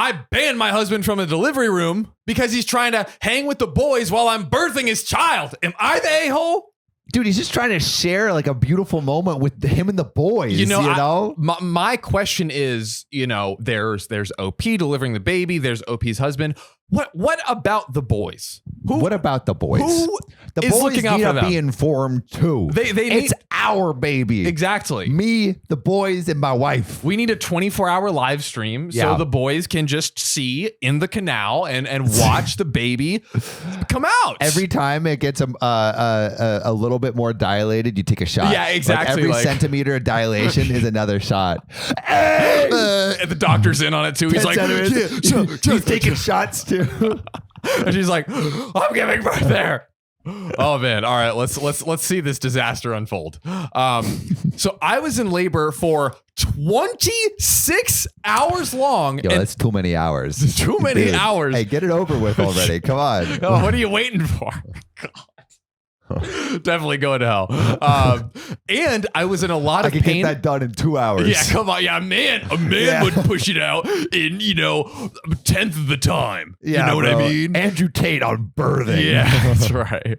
I banned my husband from a delivery room because he's trying to hang with the boys while I'm birthing his child. Am I the a-hole? Dude, he's just trying to share like a beautiful moment with him and the boys. My question is, there's OP delivering the baby. There's OP's husband. What about the boys? What about the boys? The is boys looking out need for to them? be informed too. It's our baby. Exactly. Me, the boys, and my wife. We need a 24-hour live stream so the boys can just see in the canal and watch the baby come out. Every time it gets a little bit more dilated, you take a shot. Yeah, exactly. Every centimeter of dilation is another shot. Hey! And the doctor's in on it too. He's like, he's taking shots too. And she's like, I'm giving birth there. Oh man. All right. Let's see this disaster unfold. So I was in labor for 26 hours long. Yo, that's too many hours. Too many hours. Hey, get it over with already. Come on. Oh, what are you waiting for? God. Definitely going to hell. And I was in a lot of pain. I can get that done in 2 hours. Yeah, come on. Yeah, a man would push it out in, a tenth of the time. Yeah, you know what I mean? Andrew Tate on birthing. Yeah, that's right.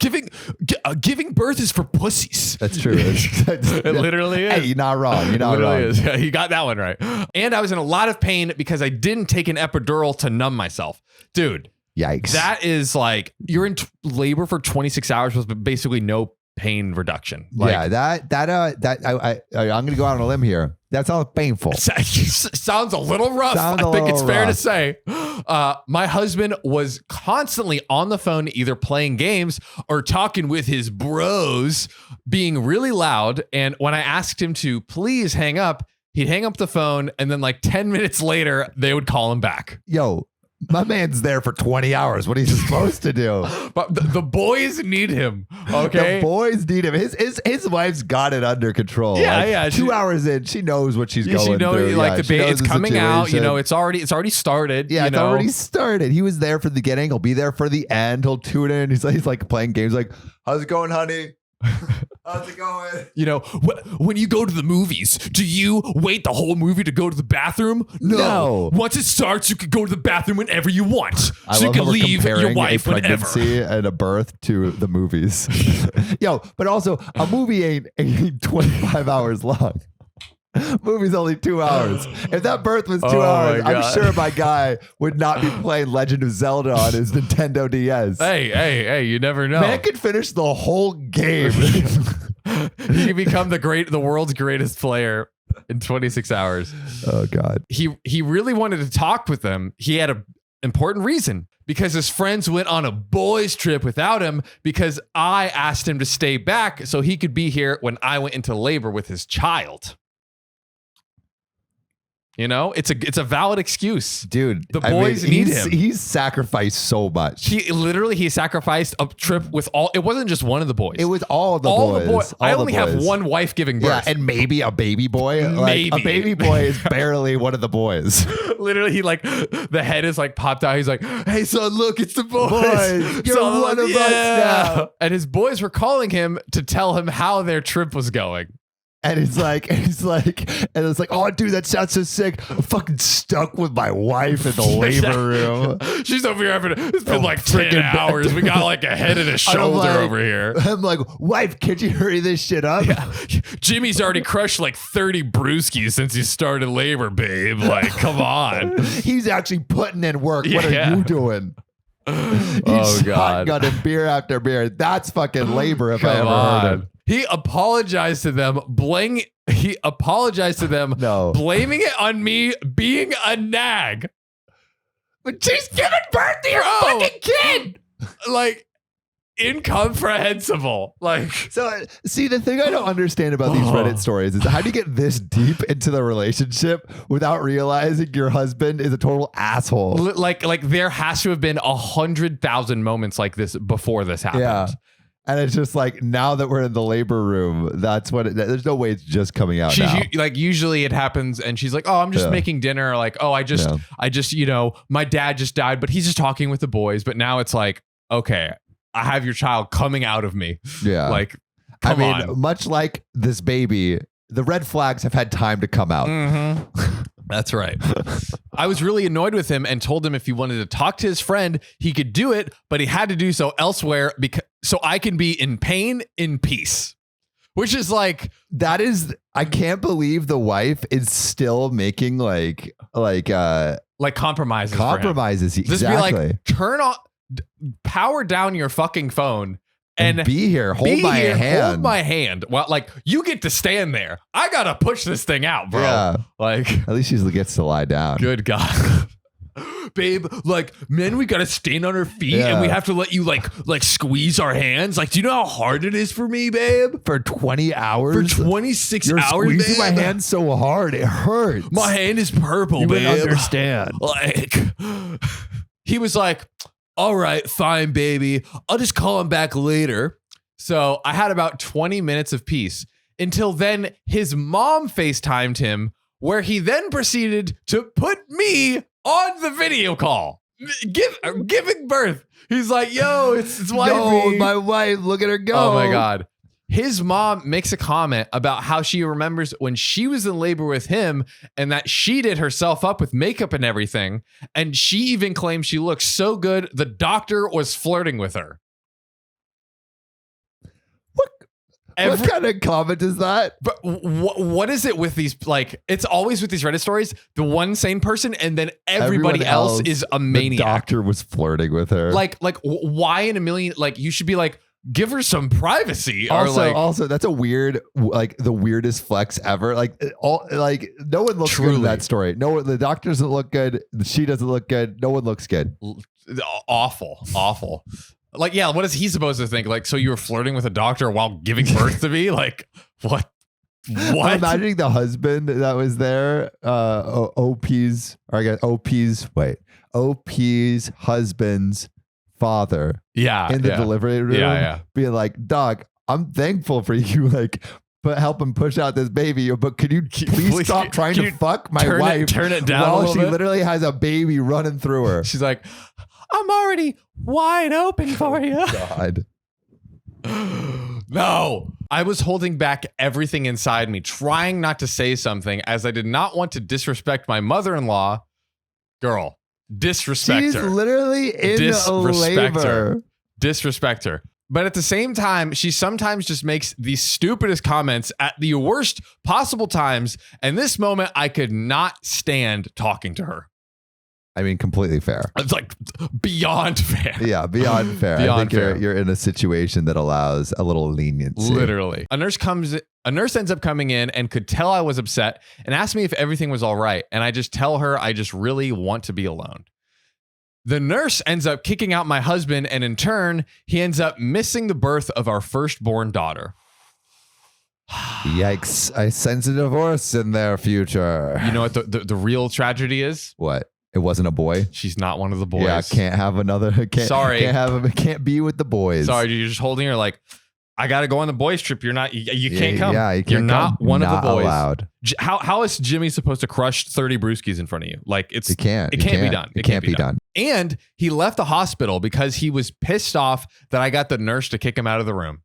Giving birth is for pussies. That's true. It literally is. Hey, you're not wrong. You're not wrong. Is. Yeah, you got that one right. And I was in a lot of pain because I didn't take an epidural to numb myself. Dude. Yikes. That is like, you're in labor for 26 hours with basically no pain reduction. Like, yeah, I'm going to go out on a limb here. That sounds painful. Sounds a little rough. I think it's fair to say. My husband was constantly on the phone, either playing games or talking with his bros, being really loud. And when I asked him to please hang up, he'd hang up the phone. And then like 10 minutes later, they would call him back. Yo, my man's there for 20 hours. What are you supposed to do? But the boys need him. Okay. The boys need him. His wife's got it under control. Yeah, like, yeah. 2 hours in, she knows what she's going through. Like the baby, it's coming out. It's already started. Yeah, it's already started. He was there for the beginning. He'll be there for the end. He'll tune in. He's like playing games. Like, how's it going, honey? How's it going? When you go to the movies, do you wait the whole movie to go to the bathroom? No. Once it starts, you can go to the bathroom whenever you want. So you can leave your wife whenever. Pregnancy and a birth to the movies. Yo, but also a movie ain't 25 hours long. Movie's only 2 hours. If that birth was 2 hours, I'm sure my guy would not be playing Legend of Zelda on his Nintendo DS. Hey, you never know. Man could finish the whole game. He can become the world's greatest player in 26 hours. Oh God. He really wanted to talk with them. He had an important reason. Because his friends went on a boys' trip without him because I asked him to stay back so he could be here when I went into labor with his child. It's a valid excuse. Dude, the boys need him. He's sacrificed so much. He sacrificed a trip with all. It wasn't just one of the boys. It was all the boys. I only have one wife giving birth. Yeah, and maybe a baby boy. Like, a baby boy is barely one of the boys. Literally, the head is like popped out. He's like, "Hey son, look, it's the boys. You're one of us now." And his boys were calling him to tell him how their trip was going. And it's like, oh, dude, that sounds so sick. I'm fucking stuck with my wife in the labor room. She's over here it's been like 10 hours. We got like a head and a shoulder over here. I'm like, wife, can't you hurry this shit up? Yeah. Jimmy's already crushed like 30 brewskis since he started labor, babe. Like, come on. He's actually putting in work. What are you doing? Oh, God. Shotgunning beer after beer. That's fucking labor if I ever heard it. He apologized to them, blaming it on me being a nag. But she's giving birth to your fucking kid. Like, incomprehensible. Like, so see, the thing I don't understand about these Reddit stories is how do you get this deep into the relationship without realizing your husband is a total asshole? Like there has to have been 100,000 moments like this before this happened. Yeah. And it's just like, now that we're in the labor room, that's what there's no way it's just coming out now. Like, usually it happens and she's like, oh, I'm just making dinner. Or like, oh, I just, my dad just died, but he's just talking with the boys. But now it's like, okay, I have your child coming out of me. Yeah. Like, come on. Much like this baby, the red flags have had time to come out. Mm-hmm. That's right. I was really annoyed with him and told him if he wanted to talk to his friend, he could do it, but he had to do so elsewhere so I can be in pain in peace. Which is like, that is, I can't believe the wife is still making like compromises. Exactly. Just be like, turn on, power down your fucking phone. And be here. Hold my hand. Hold my hand. Well, like, you get to stand there. I gotta push this thing out, bro. Yeah. Like, at least she gets to lie down. Good God. Babe, like, men, we gotta stand on our feet and we have to let you like squeeze our hands. Like, do you know how hard it is for me, babe? For 20 hours? For 26 You're hours, squeezing babe? my hand so hard, it hurts. My hand is purple, you babe. You wouldn't understand. Like, he was like, all right, fine, baby. I'll just call him back later. So I had about 20 minutes of peace until then his mom FaceTimed him, where he then proceeded to put me on the video call, giving birth. He's like, yo, it's wifey. Yo, my wife, look at her go. Oh my God. His mom makes a comment about how she remembers when she was in labor with him and that she did herself up with makeup and everything. And she even claims she looks so good, the doctor was flirting with her. What kind of comment is that? But what is it with these? Like, it's always with these Reddit stories, the one sane person and then everybody else is a maniac. The doctor was flirting with her. Like why in a million? Like, you should be like, give her some privacy. Also, that's a weird, like the weirdest flex ever. Like no one looks good in that story. No, the doctor doesn't look good. She doesn't look good. No one looks good. Awful. Like, yeah, what is he supposed to think? Like, so you were flirting with a doctor while giving birth to me? Like, what? I'm imagining the husband that was there, OP's husband's father. Yeah. In the delivery room. Being like, Doc, I'm thankful for you. Like, but help him push out this baby. But could you please stop trying to fuck my wife? Turn it down while a little she bit? Literally has a baby running through her. She's like, I'm already wide open for you. God. No. I was holding back everything inside me, trying not to say something as I did not want to disrespect my mother-in-law. Girl, disrespect She's her. Literally in labor. Disrespect her. But at the same time, she sometimes just makes the stupidest comments at the worst possible times. And this moment, I could not stand talking to her. I mean, completely fair. It's like beyond fair. Yeah, beyond fair. I think you're in a situation that allows a little leniency. Literally. A nurse ends up coming in and could tell I was upset and asked me if everything was all right. And I just tell her I just really want to be alone. The nurse ends up kicking out my husband, and in turn, he ends up missing the birth of our firstborn daughter. Yikes. I sense a divorce in their future. You know what the real tragedy is? What? It wasn't a boy. She's not one of the boys. Yeah, can't have another. Sorry. Can't be with the boys. Sorry, you're just holding her like, I got to go on the boys trip. You're not, you can't come. Yeah, you're not one of the boys. Allowed. How is Jimmy supposed to crush 30 brewskis in front of you? Like, it can't be done. It can't be done. And he left the hospital because he was pissed off that I got the nurse to kick him out of the room.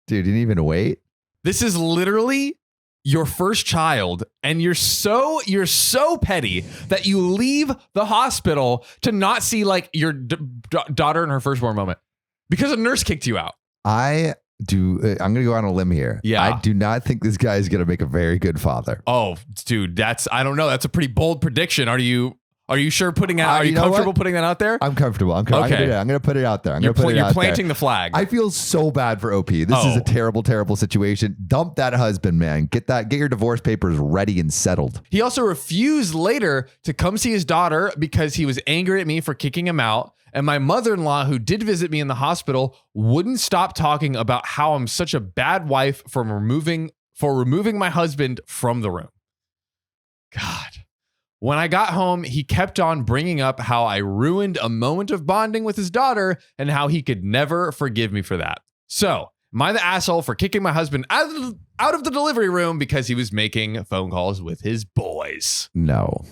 Dude, didn't even wait. This is literally your first child, and you're so petty that you leave the hospital to not see like your daughter in her firstborn moment because a nurse kicked you out. I'm going to go on a limb here. Yeah. I do not think this guy is going to make a very good father. Oh, dude, I don't know. That's a pretty bold prediction. Are you sure putting out? Are you comfortable putting that out there? I'm comfortable. Okay. I'm going to put it out there. You're planting the flag. I feel so bad for OP. This is a terrible, terrible situation. Dump that husband, man. Get your divorce papers ready and settled. He also refused later to come see his daughter because he was angry at me for kicking him out. And my mother-in-law, who did visit me in the hospital, wouldn't stop talking about how I'm such a bad wife for removing my husband from the room. God. When I got home, he kept on bringing up how I ruined a moment of bonding with his daughter and how he could never forgive me for that. So, am I the asshole for kicking my husband out of the delivery room because he was making phone calls with his boys? No.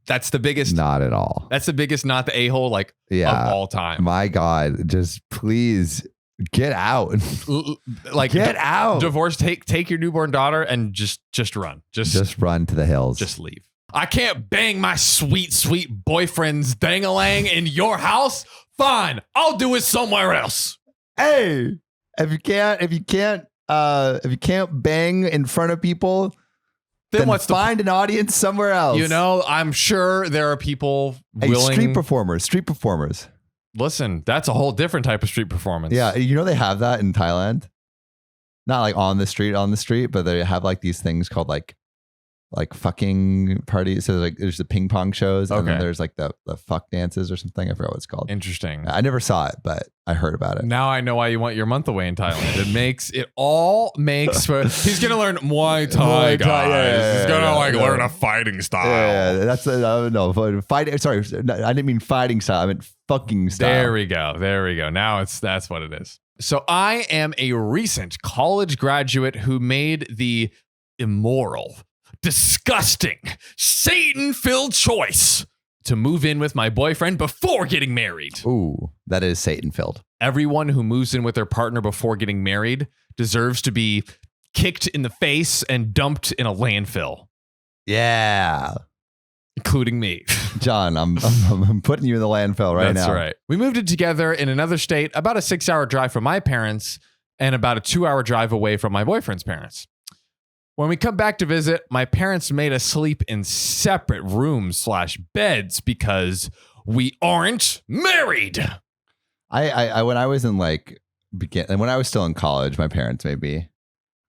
That's the biggest. Not at all. That's the biggest, not the a-hole, of all time. My God, just please Get out. Like Get out. Divorce. Take your newborn daughter and just run. Just run to the hills. Just leave. I can't bang my sweet boyfriend's dang-a-lang in your house. Fine, I'll do it somewhere else. Hey, if you can't bang in front of people, then find an audience somewhere else. You know, I'm sure there are people willing. Street performers. Listen, that's a whole different type of street performance. Yeah, you know they have that in Thailand. Not like on the street, but they have like these things called like fucking parties. So there's the ping pong shows, and then there's like the fuck dances or something. I forgot what it's called. Interesting. I never saw it, but I heard about it. Now I know why you want your month away in Thailand. It all makes for he's gonna learn Muay Thai, guys. He's gonna learn a fighting style. Yeah, that's no fighting. Sorry, I didn't mean fighting style. I meant fucking style. There we go. Now that's what it is. So I am a recent college graduate who made the immoral, disgusting, Satan-filled choice to move in with my boyfriend before getting married. Ooh, that is Satan-filled. Everyone who moves in with their partner before getting married deserves to be kicked in the face and dumped in a landfill. Yeah. Including me. John, I'm putting you in the landfill right now. That's right. We moved in together in another state, about a 6-hour drive from my parents and about a 2-hour drive away from my boyfriend's parents. When we come back to visit, my parents made us sleep in separate rooms / beds because we aren't married. I when I was in when I was still in college, my parents made me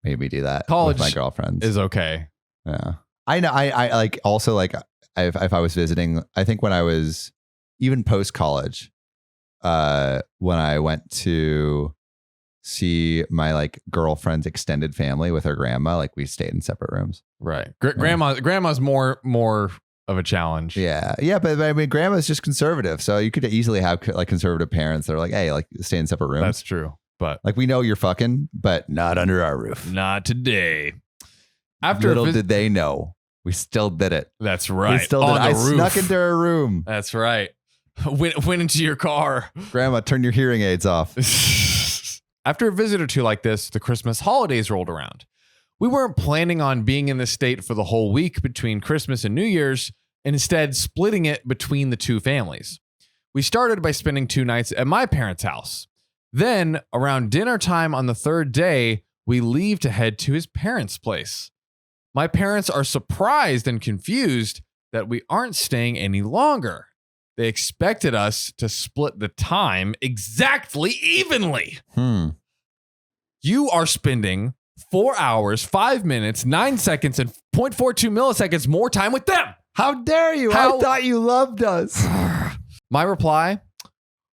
do that. College with my girlfriends is okay. Yeah, I know. I like also like if I was visiting. I think when I was even post college, when I went to see my like girlfriend's extended family with her grandma, like we stayed in separate rooms. Right. Grandma's more of a challenge. Yeah. But I mean, grandma's just conservative, so you could easily have like conservative parents that are like, hey, like stay in separate rooms. That's true. But like we know you're fucking, but not under our roof. Not today. Little did they know, we still did it. That's right. We still did it. I snuck into her room. That's right. Went into your car. Grandma, turn your hearing aids off. After a visit or two like this, the Christmas holidays rolled around. We weren't planning on being in the state for the whole week between Christmas and New Year's, and instead splitting it between the two families. We started by spending 2 nights at my parents' house. Then, around dinner time on the 3rd day, we leave to head to his parents' place. My parents are surprised and confused that we aren't staying any longer. They expected us to split the time exactly evenly. You are spending 4 hours, 5 minutes, 9 seconds, and 0.42 milliseconds more time with them. How dare you? I thought you loved us. My reply,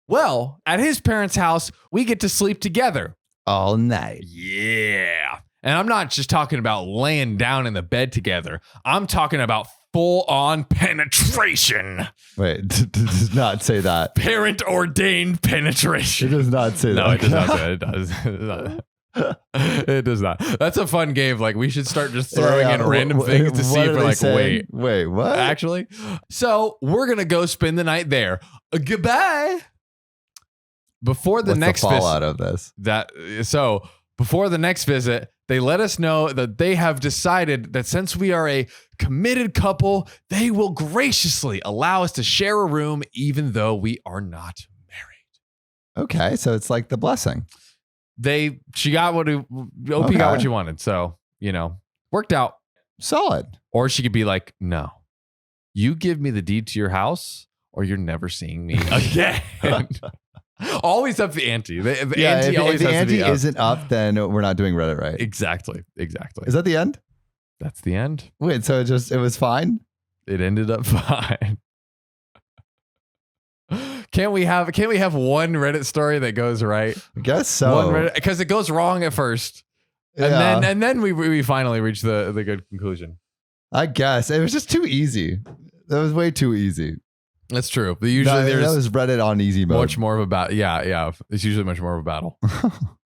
well, at his parents' house, we get to sleep together. All night. Yeah. And I'm not just talking about laying down in the bed together. I'm talking about full-on penetration. Wait, does not say that. Parent-ordained penetration. It does not say that. No, it does not say that. It does. It does not. That's a fun game. Like, we should start just throwing in random things to see if we're like, wait, what? Actually? So, we're going to go spend the night there. Goodbye. Before the next fallout of this? Before the next visit, they let us know that they have decided that since we are a committed couple, they will graciously allow us to share a room even though we are not married. Okay, so it's like the blessing. She got OP got what she wanted. So, worked out. Solid. Or she could be like, no, you give me the deed to your house or you're never seeing me again. Always up the ante. The ante always has to be up. If the ante isn't up, then we're not doing Reddit right. Exactly. Is that the end? That's the end. Wait, so it was fine? It ended up fine. Can't we have one Reddit story that goes right? I guess so. Because it goes wrong at first. And then we finally reach the good conclusion. I guess. It was just too easy. That was way too easy. That's true. But usually that was Reddit on easy mode. Much more of a battle. Yeah. It's usually much more of a battle.